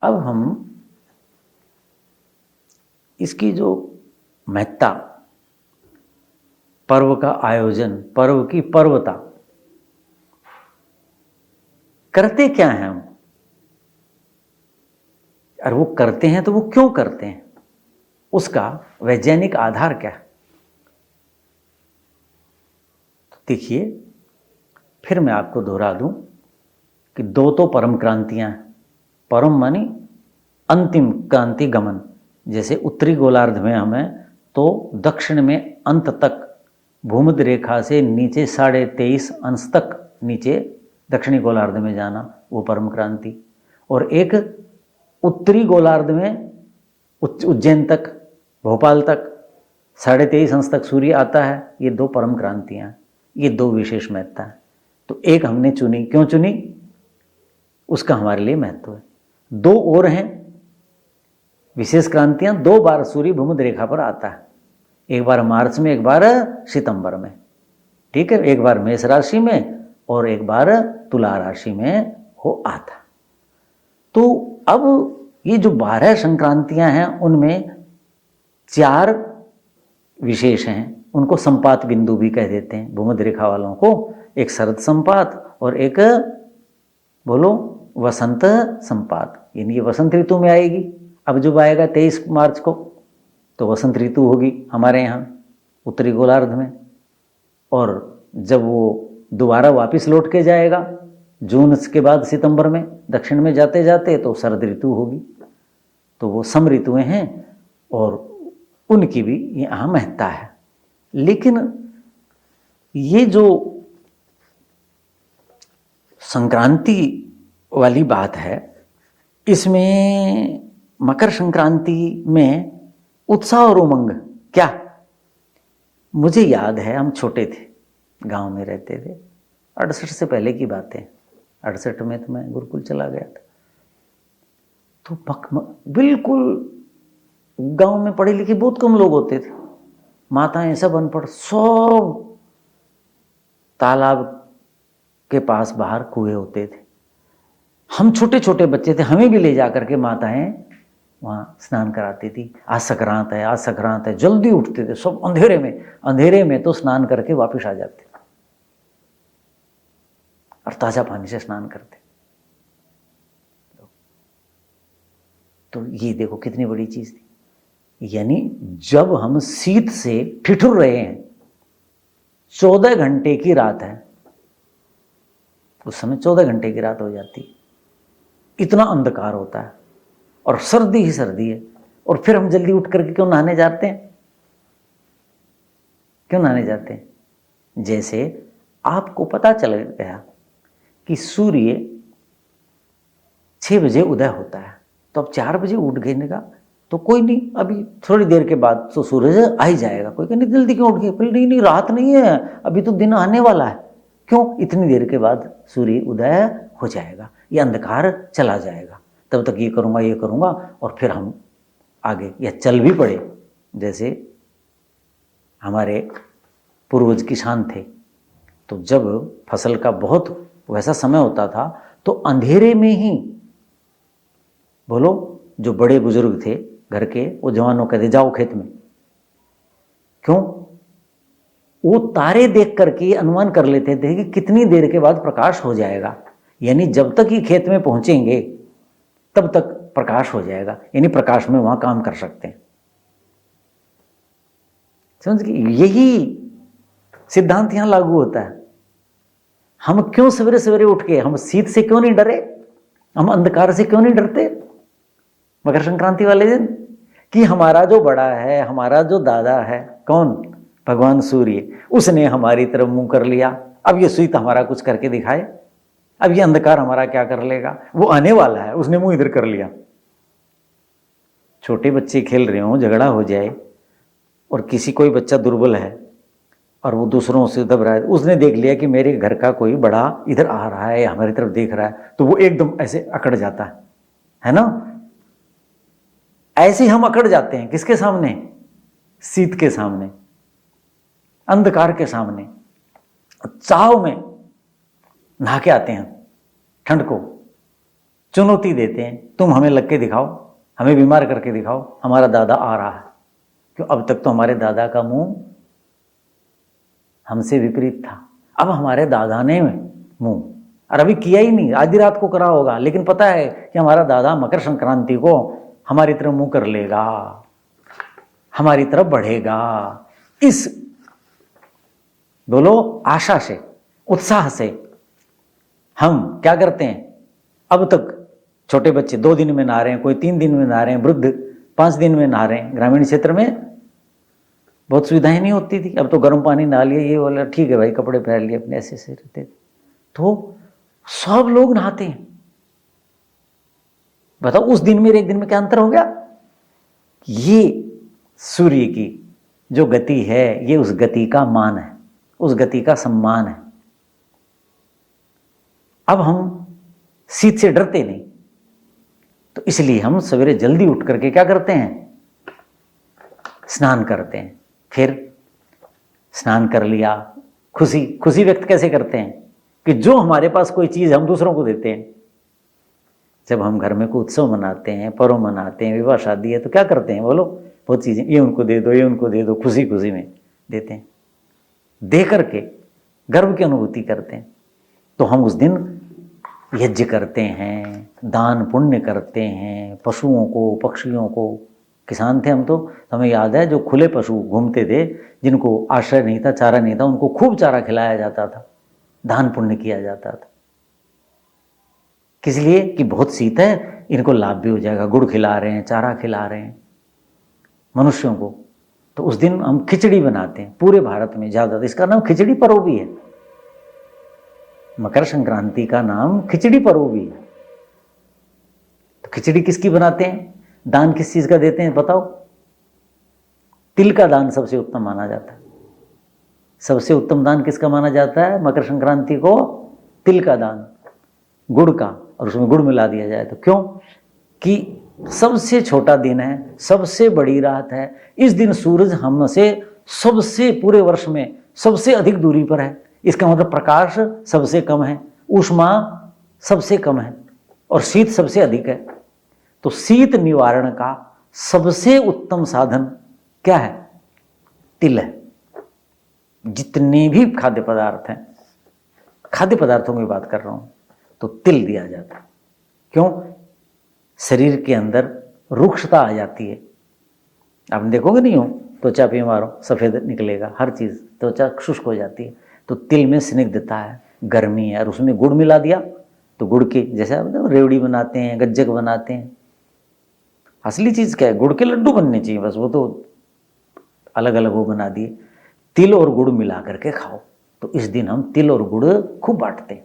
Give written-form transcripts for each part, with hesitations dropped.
अब हम इसकी जो महत्ता, पर्व का आयोजन, पर्व की पर्वता, करते क्या हैं हम, और वो करते हैं तो वो क्यों करते हैं, उसका वैज्ञानिक आधार क्या है। तो देखिए, फिर मैं आपको दोहरा दूं कि दो तो परम क्रांतियां हैं। परम मानी अंतिम क्रांति गमन। जैसे उत्तरी गोलार्ध में हमें तो दक्षिण में अंत तक भूमध्य रेखा से नीचे 23.5 अंश तक नीचे दक्षिणी गोलार्ध में जाना, वो परम क्रांति। और एक उत्तरी गोलार्ध में उज्जैन तक, भोपाल तक 23.5 अंश तक सूर्य आता है। ये दो परम क्रांतियां, ये दो विशेष महत्ता है। तो एक हमने चुनी, क्यों चुनी, उसका हमारे लिए महत्व है। दो और हैं विशेष क्रांतियां, 2 बार सूर्य भूमध्य रेखा पर आता है, एक बार मार्च में, एक बार सितंबर में, ठीक है, एक बार मेष राशि में और एक बार तुला राशि में हो आता। तो अब ये जो 12 संक्रांतियां हैं उनमें 4 विशेष हैं, उनको संपात बिंदु भी कह देते हैं भूमध्य रेखा वालों को। एक शरद संपात और एक बोलो वसंत संपात, यानी ये वसंत ऋतु में आएगी। अब जब आएगा 23 मार्च को तो वसंत ऋतु होगी हमारे यहाँ उत्तरी गोलार्ध में, और जब वो दोबारा वापस लौट के जाएगा जून के बाद सितंबर में दक्षिण में जाते जाते तो शरद ऋतु होगी। तो वो सम ऋतुएं हैं और उनकी भी यहाँ महत्ता है। लेकिन ये जो संक्रांति वाली बात है, इसमें मकर संक्रांति में उत्साह और उमंग क्या। मुझे याद है हम छोटे थे, गांव में रहते थे, 68 से पहले की बात है। 68 में तो मैं गुरुकुल चला गया था। तो बिल्कुल गांव में पढ़े लिखे बहुत कम लोग होते थे, माताएं सब अनपढ़, सब तालाब के पास बाहर कुएं होते थे। हम छोटे छोटे बच्चे थे, हमें भी ले जा करके माताएं वहाँ स्नान कराती थी। आज संक्रांत है, आज संक्रांत है, जल्दी उठते थे सब, अंधेरे में तो स्नान करके वापस आ जाते और ताजा पानी से स्नान करते। तो ये देखो कितनी बड़ी चीज थी। यानी जब हम शीत से ठिठुर रहे हैं, 14 घंटे की रात है, उस समय 14 घंटे की रात हो जाती, इतना अंधकार होता है और सर्दी ही सर्दी है, और फिर हम जल्दी उठ करके क्यों नहाने जाते हैं, क्यों नहाने जाते हैं। जैसे आपको पता चल गया कि सूर्य 6 बजे उदय होता है, तो अब 4 बजे उठ गए का तो कोई नहीं, अभी थोड़ी देर के बाद तो सूरज आ ही जाएगा। कोई कहने जल्दी क्यों उठ गए, बोले नहीं रात नहीं है, अभी तो दिन आने वाला है। क्यों, इतनी देर के बाद सूर्य उदय हो जाएगा, ये अंधकार चला जाएगा, तब तक ये करूँगा ये करूँगा, और फिर हम आगे या चल भी पड़े। जैसे हमारे पूर्वज किसान थे, तो जब फसल का बहुत वैसा समय होता था तो अंधेरे में ही, बोलो जो बड़े बुजुर्ग थे घर के, वो जवानों कहते जाओ खेत में। क्यों, वो तारे देख करके अनुमान कर लेते थे कि कितनी देर के बाद प्रकाश हो जाएगा, यानी जब तक ये खेत में पहुंचेंगे तब तक प्रकाश हो जाएगा, यानी प्रकाश में वहां काम कर सकते हैं। समझ गए, यही सिद्धांत यहां लागू होता है। हम क्यों सवेरे सवेरे उठ के, हम शीत से क्यों नहीं डरे, हम अंधकार से क्यों नहीं डरते मकर संक्रांति वाले दिन, कि हमारा जो बड़ा है, हमारा जो दादा है, कौन, भगवान सूर्य, उसने हमारी तरफ मुंह कर लिया। अब ये शीत हमारा कुछ करके दिखाए, अब ये अंधकार हमारा क्या कर लेगा, वो आने वाला है, उसने मुंह इधर कर लिया। छोटे बच्चे खेल रहे हो, झगड़ा हो जाए और किसी कोई बच्चा दुर्बल है और वो दूसरों से दब रहा है, उसने देख लिया कि मेरे घर का कोई बड़ा इधर आ रहा है, हमारी तरफ देख रहा है, तो वो एकदम ऐसे अकड़ जाता है ना। ऐसे हम अकड़ जाते हैं किसके सामने, शीत के सामने, अंधकार के सामने। चाव में नहा के आते हैं ठंड को, चुनौती देते हैं, तुम हमें लग के दिखाओ, हमें बीमार करके दिखाओ, हमारा दादा आ रहा है। क्यों? अब तक तो हमारे दादा का मुंह हमसे विपरीत था, अब हमारे दादा ने मुंह, और अभी किया ही नहीं, आधी रात को करा होगा, लेकिन पता है कि हमारा दादा मकर संक्रांति को हमारी तरफ मुंह कर लेगा, हमारी तरफ बढ़ेगा। इस बोलो आशा से, उत्साह से हम क्या करते हैं, अब तक छोटे बच्चे 2 दिन में नहा रहे हैं, कोई 3 दिन में नहा रहे हैं, वृद्ध 5 दिन में नहा रहे हैं। ग्रामीण क्षेत्र में बहुत सुविधाएं नहीं होती थी, अब तो गर्म पानी नहा लिया, ये बोला ठीक है भाई, कपड़े पहन लिए, अपने ऐसे रहते थे। तो सब लोग नहाते हैं। बताओ उस दिन में एक दिन में क्या अंतर हो गया? ये सूर्य की जो गति है, ये उस गति का मान है, उस गति का सम्मान है। अब हम शीत से डरते नहीं, तो इसलिए हम सवेरे जल्दी उठ करके क्या करते हैं, स्नान करते हैं। फिर स्नान कर लिया, खुशी व्यक्त कैसे करते हैं कि जो हमारे पास कोई चीज हम दूसरों को देते हैं। जब हम घर में कोई उत्सव मनाते हैं, पर्व मनाते हैं, विवाह शादी है, तो क्या करते हैं बोलो, बहुत चीजें, ये उनको दे दो, ये उनको दे दो, खुशी में देते हैं, दे करके गर्व की अनुभूति करते हैं। तो हम उस दिन यज्ञ करते हैं, दान पुण्य करते हैं, पशुओं को, पक्षियों को। किसान थे हम तो हमें याद है, जो खुले पशु घूमते थे, जिनको आश्रय नहीं था, चारा नहीं था, उनको खूब चारा खिलाया जाता था, दान पुण्य किया जाता था। किस लिए? कि बहुत शीत है, इनको लाभ भी हो जाएगा, गुड़ खिला रहे हैं, चारा खिला रहे हैं मनुष्यों को। तो उस दिन हम खिचड़ी बनाते हैं, पूरे भारत में ज़्यादा, इसका नाम खिचड़ी पर्व भी है। मकर संक्रांति का नाम खिचड़ी पर्व भी है। तो खिचड़ी किसकी बनाते हैं? दान किस चीज का देते हैं बताओ? तिल का दान सबसे उत्तम माना जाता है। सबसे उत्तम दान किसका माना जाता है मकर संक्रांति को? तिल का दान, गुड़ का, और उसमें गुड़ मिला दिया जाए तो। क्यों? कि सबसे छोटा दिन है, सबसे बड़ी रात है, इस दिन सूरज हमसे सबसे, पूरे वर्ष में सबसे अधिक दूरी पर है। इसका मतलब प्रकाश सबसे कम है, ऊष्मा सबसे कम है, और शीत सबसे अधिक है। तो शीत निवारण का सबसे उत्तम साधन क्या है? तिल है। जितने भी खाद्य पदार्थ हैं, खाद्य पदार्थों की बात कर रहा हूं, तो तिल दिया जाता है। क्यों? शरीर के अंदर रुक्षता आ जाती है। आप देखोगे नहीं हो, त्वचा पे मारो सफेद निकलेगा, हर चीज, त्वचा शुष्क हो जाती है। तो तिल में स्निग्धता है, गर्मी है, और उसमें गुड़ मिला दिया तो गुड़ के जैसे रेवड़ी बनाते हैं, गज्जक बनाते हैं। असली चीज क्या है? गुड़ के लड्डू बनने चाहिए बस, वो तो अलग अलग वो बना दिए। तिल और गुड़ मिला करके खाओ। तो इस दिन हम तिल और गुड़ खूब बांटते हैं।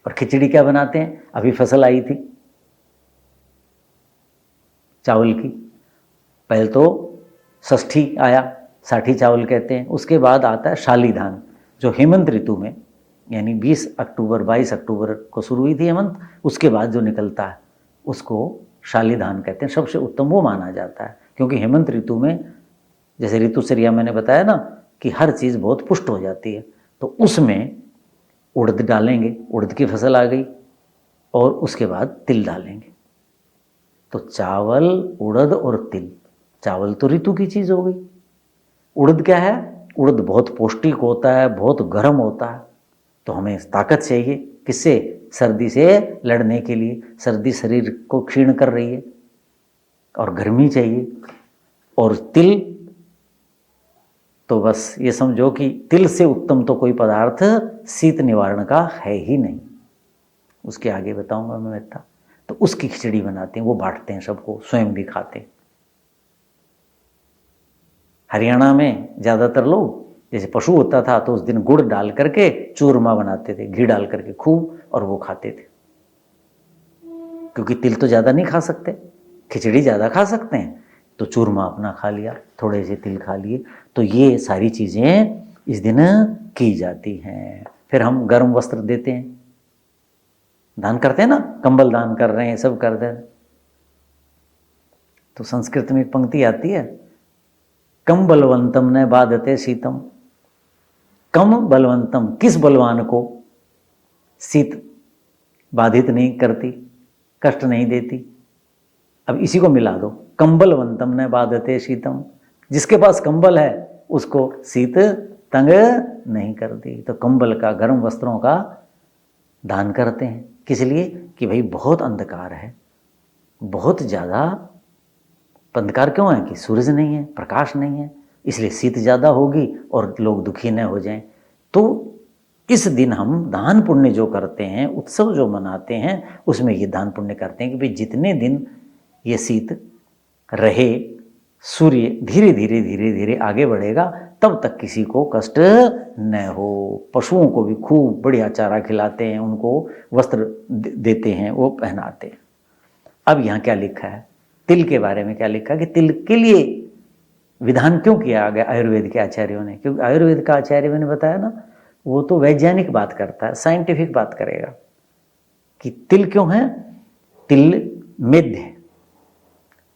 और खिचड़ी क्या बनाते हैं? अभी फसल आई थी चावल की, पहले तो षष्ठी आया, साठी चावल कहते हैं। उसके बाद आता है शाली धान, जो हेमंत ऋतु में, यानी 20 अक्टूबर 22 अक्टूबर को शुरू हुई थी हेमंत, उसके बाद जो निकलता है उसको शाली धान कहते हैं। सबसे उत्तम वो माना जाता है, क्योंकि हेमंत ऋतु में, जैसे ऋतुचर्या मैंने बताया ना कि हर चीज़ बहुत पुष्ट हो जाती है, तो उसमें उड़द डालेंगे, उड़द की फसल आ गई, और उसके बाद तिल डालेंगे। तो चावल, उड़द और तिल। चावल तो ऋतु की चीज़ हो गई। उड़द क्या है? उड़द बहुत पौष्टिक होता है, बहुत गर्म होता है, तो हमें ताकत चाहिए। किससे? सर्दी से लड़ने के लिए। सर्दी शरीर को क्षीण कर रही है, और गर्मी चाहिए। और तिल तो बस ये समझो कि तिल से उत्तम तो कोई पदार्थ शीत निवारण का है ही नहीं। उसके आगे बताऊंगा मैं मित्ता। तो उसकी खिचड़ी बनाते हैं, वो बांटते हैं सबको, स्वयं भी खाते हैं। हरियाणा में ज़्यादातर लोग, जैसे पशु होता था तो उस दिन गुड़ डाल करके चूरमा बनाते थे, घी डाल करके खूब, और वो खाते थे। क्योंकि तिल तो ज़्यादा नहीं खा सकते, खिचड़ी ज़्यादा खा सकते हैं, तो चूरमा अपना खा लिया, थोड़े से तिल खा लिए। तो ये सारी चीज़ें इस दिन की जाती हैं। फिर हम गर्म वस्त्र देते हैं, दान करते हैं ना, कंबल दान कर रहे हैं, सब कर रहे हैं। तो संस्कृत में एक पंक्ति आती है, कम बलवंतम न बाधते शीतम। कम बलवंतम, किस बलवान को शीत बाधित नहीं करती? कष्ट नहीं देती। अब इसी को मिला दो, कंबलवंतम न बाधते शीतम, जिसके पास कंबल है उसको शीत तंग नहीं करती। तो कंबल का, गर्म वस्त्रों का दान करते हैं, किस लिए? कि भाई बहुत अंधकार है, बहुत ज़्यादा अंधकार क्यों है? कि सूरज नहीं है, प्रकाश नहीं है, इसलिए शीत ज़्यादा होगी और लोग दुखी न हो जाएं। तो इस दिन हम दान पुण्य जो करते हैं, उत्सव जो मनाते हैं, उसमें ये दान पुण्य करते हैं कि भाई जितने दिन ये शीत रहे, सूर्य धीरे धीरे धीरे धीरे आगे बढ़ेगा, तब तक किसी को कष्ट न हो। पशुओं को भी खूब बढ़िया चारा खिलाते हैं, उनको वस्त्र देते हैं, वो पहनाते हैं। अब यहाँ क्या लिखा है, तिल के बारे में क्या लिखा है कि तिल के लिए विधान क्यों किया गया आयुर्वेद के आचार्यों ने? क्योंकि आयुर्वेद का आचार्य मैंने बताया ना, वो तो वैज्ञानिक बात करता है, साइंटिफिक बात करेगा कि तिल क्यों है। तिल मेध है।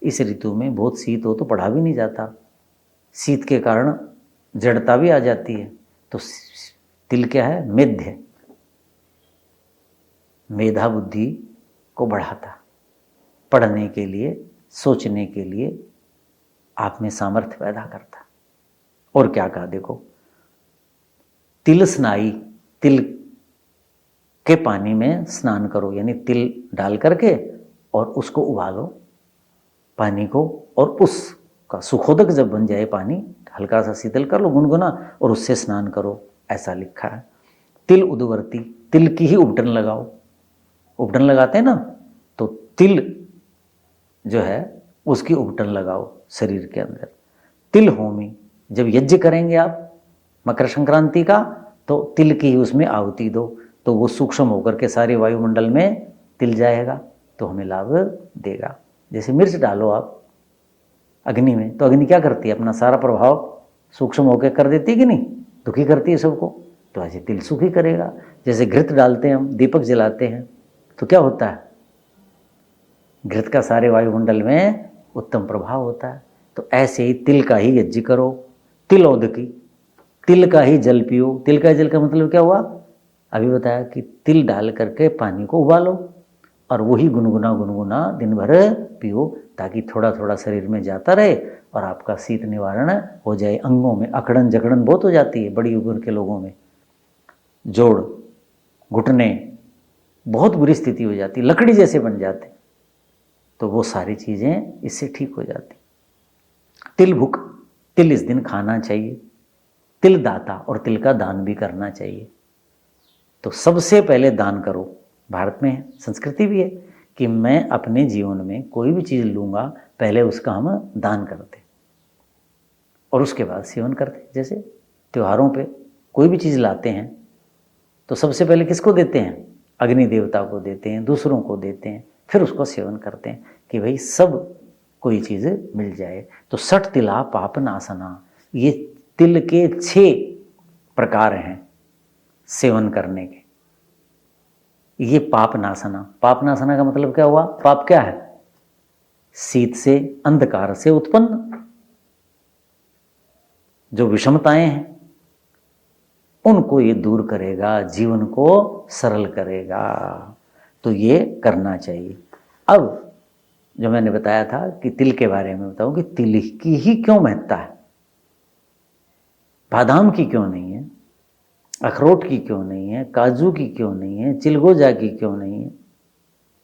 इस ऋतु में बहुत शीत हो तो पढ़ा भी नहीं जाता, शीत के कारण जड़ता भी आ जाती है। तो तिल क्या है? मेध है, मेधा बुद्धि को बढ़ाता, पढ़ने के लिए, सोचने के लिए आप में सामर्थ्य पैदा करता। और क्या कहा देखो, तिल स्नाई, तिल के पानी में स्नान करो, यानी तिल डाल करके और उसको उबालो पानी को, और उसका सुखोदक जब बन जाए पानी, हल्का सा शीतल कर लो, गुनगुना, और उससे स्नान करो, ऐसा लिखा है। तिल उद्वर्ती, तिल की ही उपटन लगाओ। उपटन लगाते हैं ना, तो तिल जो है उसकी उपटन लगाओ शरीर के अंदर। तिल होमी, जब यज्ञ करेंगे आप मकर संक्रांति का, तो तिल की ही उसमें आहुति दो, तो वो सूक्ष्म होकर के सारे वायुमंडल में तिल जाएगा, तो हमें लाभ देगा। जैसे मिर्च डालो आप अग्नि में, तो अग्नि क्या करती है? अपना सारा प्रभाव सूक्ष्म होकर कर देती है कि नहीं? दुखी करती है सबको। तो ऐसे तिल सुखी करेगा। जैसे घृत डालते हैं हम, दीपक जलाते हैं, तो क्या होता है? घृत का सारे वायुमंडल में उत्तम प्रभाव होता है। तो ऐसे ही तिल का ही यज्ञ करो। तिलोदकी, तिल का ही जल पियो। तिल का जल का मतलब क्या हुआ? अभी बताया कि तिल डाल करके पानी को उबालो और वही गुनगुना गुनगुना दिन भर पियो, ताकि थोड़ा थोड़ा शरीर में जाता रहे और आपका शीत निवारण हो जाए। अंगों में अकड़न जकड़न बहुत हो जाती है बड़ी उम्र के लोगों में, जोड़ घुटने बहुत बुरी स्थिति हो जाती, लकड़ी जैसे बन जाते, तो वो सारी चीज़ें इससे ठीक हो जाती। तिल भुक, तिल इस दिन खाना चाहिए। तिल दाता, और तिल का दान भी करना चाहिए। तो सबसे पहले दान करो। भारत में संस्कृति भी है कि मैं अपने जीवन में कोई भी चीज़ लूँगा, पहले उसका हम दान करते और उसके बाद सेवन करते। जैसे त्योहारों पे कोई भी चीज़ लाते हैं तो सबसे पहले किसको देते हैं? अग्नि देवता को देते हैं, दूसरों को देते हैं, फिर उसको सेवन करते हैं कि भाई सब कोई चीज़ मिल जाए। तो 60 तिला पाप नासना, ये तिल के 6 प्रकार हैं सेवन करने के। ये पाप नासना, पाप नासना का मतलब क्या हुआ? पाप क्या है? शीत से, अंधकार से उत्पन्न जो विषमताएं हैं उनको ये दूर करेगा, जीवन को सरल करेगा। तो ये करना चाहिए। अब जो मैंने बताया था कि तिल के बारे में बताऊं कि तिल की ही क्यों महत्ता है, बादाम की क्यों नहीं है, अखरोट की क्यों नहीं है, काजू की क्यों नहीं है, चिलगोजा की क्यों नहीं है?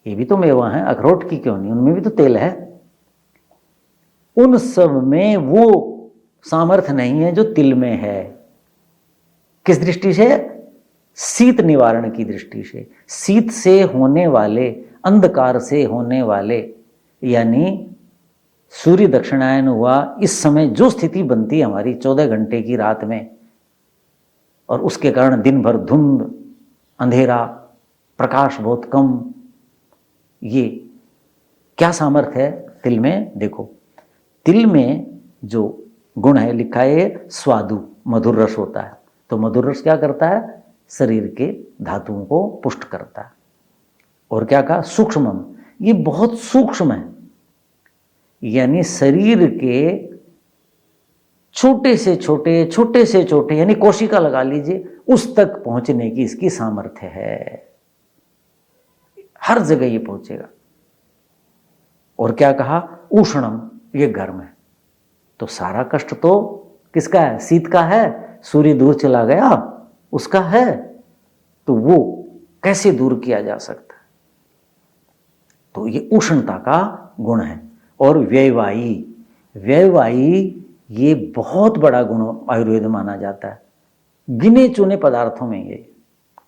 ये भी तो मेवा है। अखरोट की क्यों नहीं? उनमें भी तो तेल है। उन सब में वो सामर्थ्य नहीं है जो तिल में है। किस दृष्टि से? शीत निवारण की दृष्टि से। शीत से होने वाले, अंधकार से होने वाले, यानी सूर्य दक्षिणायन हुआ, इस समय जो स्थिति बनती है हमारी 14 घंटे की रात में, और उसके कारण दिन भर धुंध, अंधेरा, प्रकाश बहुत कम, ये क्या सामर्थ्य है तिल में? देखो, तिल में जो गुण है लिखा है स्वादु, मधुर रस होता है। तो मधुर रस क्या करता है? शरीर के धातुओं को पुष्ट करता है। और क्या कहा? सूक्ष्मम, ये बहुत सूक्ष्म है, यानी शरीर के छोटे से छोटे, छोटे से छोटे, यानी कोशिका लगा लीजिए, उस तक पहुंचने की इसकी सामर्थ्य है। हर जगह ये पहुंचेगा। और क्या कहा, उष्णम, ये गर्म है। तो सारा कष्ट तो किसका है, शीत का है। सूर्य दूर चला गया उसका है, तो वो कैसे दूर किया जा सकता है। तो ये उष्णता का गुण है। और व्ययवायी, व्ययवायी ये बहुत बड़ा गुण आयुर्वेद माना जाता है। गिने चुने पदार्थों में ये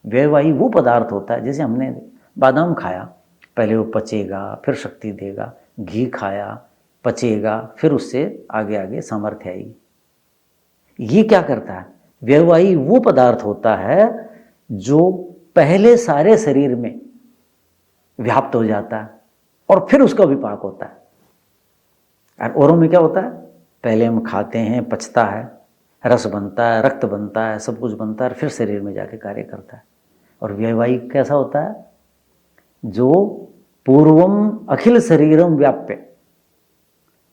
व्ययवायी वो पदार्थ होता है, जैसे हमने बादाम खाया, पहले वो पचेगा फिर शक्ति देगा, घी खाया पचेगा फिर उससे आगे आगे सामर्थ्य आएगी। ये क्या करता है, व्ययवायी वो पदार्थ होता है जो पहले सारे शरीर में व्याप्त हो जाता है और फिर उसका विपाक होता है। और औरों में क्या होता है, पहले हम खाते हैं, पचता है, रस बनता है, रक्त बनता है, सब कुछ बनता है, फिर शरीर में जाके कार्य करता है। और व्ययवाही कैसा होता है, जो पूर्वम अखिल शरीरम व्याप्य,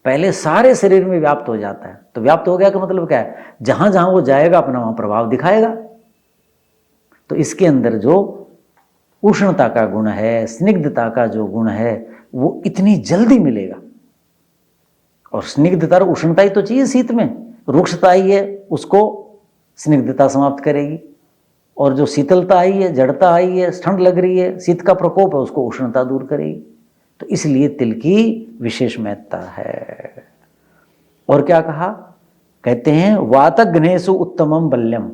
पहले सारे शरीर में व्याप्त हो जाता है। तो व्याप्त हो गया का मतलब क्या है, जहां जहां वो जाएगा अपना वहां प्रभाव दिखाएगा। तो इसके अंदर जो उष्णता का गुण है, स्निग्धता का जो गुण है, वो इतनी जल्दी मिलेगा। और स्निग्धता और उष्णता ही तो चाहिए शीत में, रुक्षता आई है उसको स्निग्धता समाप्त करेगी, और जो शीतलता आई है, जड़ता आई है, ठंड लग रही है, शीत का प्रकोप है, उसको उष्णता दूर करेगी। तो इसलिए तिल की विशेष महत्ता है। और क्या कहा, कहते हैं वातघ्नेषु उत्तमम बल्यम,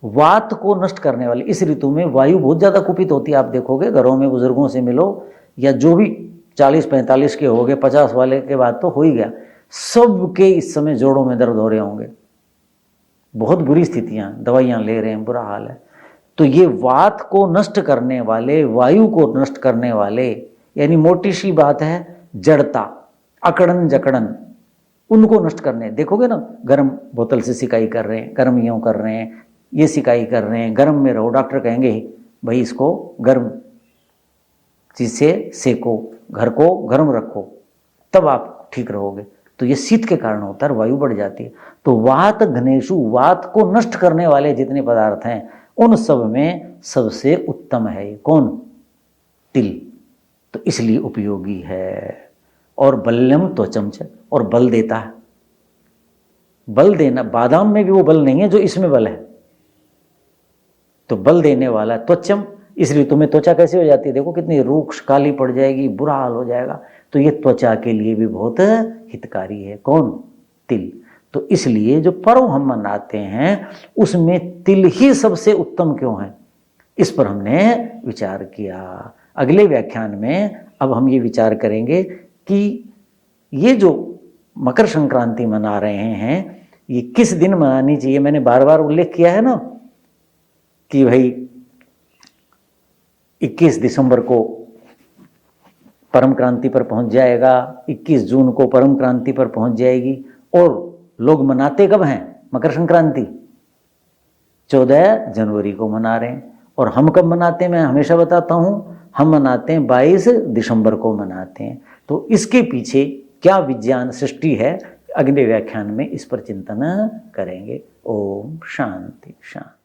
वात को नष्ट करने वाले। इस ऋतु में वायु बहुत ज्यादा कुपित होती है। आप देखोगे घरों में बुजुर्गों से मिलो, या जो भी 40-45 के हो गए, 50 वाले के बाद तो हो ही गया, सबके इस समय जोड़ों में दर्द हो रहे होंगे, बहुत बुरी स्थितियां, दवाइयां ले रहे हैं, बुरा हाल है। तो ये वात को नष्ट करने वाले, वायु को नष्ट करने वाले, यानी मोटी सी बात है जड़ता, अकड़न जकड़न, उनको नष्ट करने। देखोगे ना, गर्म बोतल से सिकाई कर रहे हैं, गर्म यूं कर रहे हैं, ये सिकाई कर रहे हैं, गर्म में रहो, डॉक्टर कहेंगे ही भाई इसको गर्म चीज से सेको, घर को गर्म रखो, तब आप ठीक रहोगे। तो ये शीत के कारण होता है, वायु बढ़ जाती है। तो वात घ्नेषु, वात को नष्ट करने वाले जितने पदार्थ हैं उन सब में सबसे उत्तम है कौन, तिल। तो इसलिए उपयोगी है। और बल्यम त्वचम च, और बल देता है। बल देना, बादाम में भी वो बल नहीं है जो इसमें बल है, तो बल देने वाला त्वचम। इस ऋतु में त्वचा कैसे हो जाती है, देखो कितनी रूक्ष काली पड़ जाएगी, बुरा हाल हो जाएगा। तो ये त्वचा के लिए भी बहुत हितकारी है कौन, तिल। तो इसलिए जो पर्व हम मनाते हैं उसमें तिल ही सबसे उत्तम क्यों है, इस पर हमने विचार किया। अगले व्याख्यान में अब हम ये विचार करेंगे कि ये जो मकर संक्रांति मना रहे हैं ये किस दिन मनानी चाहिए। मैंने बार बार उल्लेख किया है ना कि भाई 21 दिसंबर को परम क्रांति पर पहुंच जाएगा, 21 जून को परम क्रांति पर पहुंच जाएगी। और लोग मनाते कब हैं मकर संक्रांति, 14 जनवरी को मना रहे हैं। और हम कब मनाते हैं, मैं हमेशा बताता हूं, हम मनाते हैं 22 दिसंबर को मनाते हैं। तो इसके पीछे क्या विज्ञान सृष्टि है, अगले व्याख्यान में इस पर चिंतन करेंगे। ओम शांति शांति।